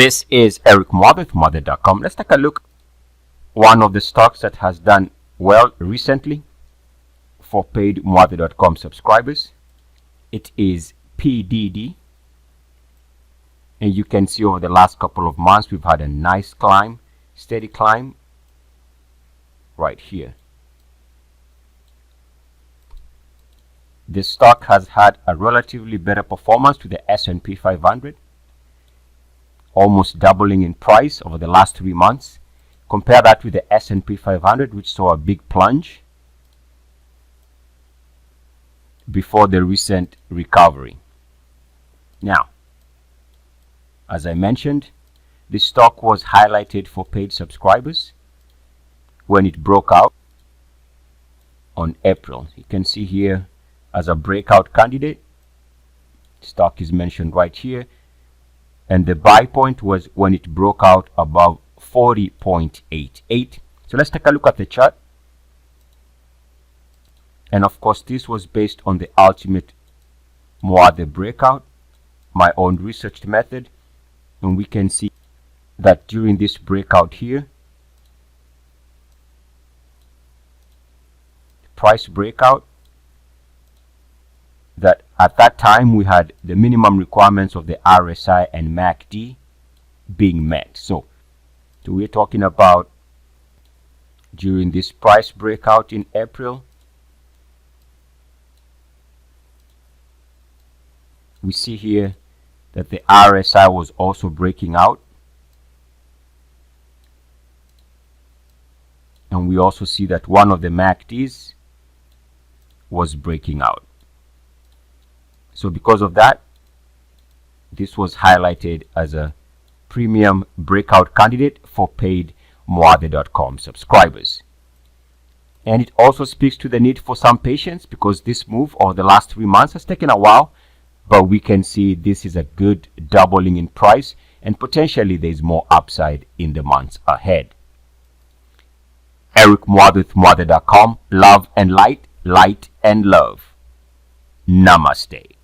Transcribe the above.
This is Eric Muathe from Muathe.com. Let's take a look. One of the stocks that has done well recently for paid Muathe.com subscribers. It is PDD. And you can see over the last couple of months, we've had a nice climb, steady climb right here. This stock has had a relatively better performance to the S&P 500, almost doubling in price over the last 3 months. Compare that with the S&P 500, which saw a big plunge before the recent recovery. Now, as I mentioned, this stock was highlighted for paid subscribers when it broke out on April. You can see here as a breakout candidate. Stock is mentioned right here. And the buy point was when it broke out above 40.88. So let's take a look at the chart. And of course, this was based on the ultimate Muathe Breakout, my own research method. And we can see that during this breakout here, price breakout, that at that time we had the minimum requirements of the RSI and MACD being met. So we're talking about during this price breakout in April, we see here that the RSI was also breaking out, and we also see that one of the MACDs was breaking out. So because of that, this was highlighted as a premium breakout candidate for paid Muathe.com subscribers. And it also speaks to the need for some patience, because this move over the last 3 months has taken a while, but we can see this is a good doubling in price, and potentially there's more upside in the months ahead. Eric Muathe with Muathe.com. Love and light, light and love. Namaste.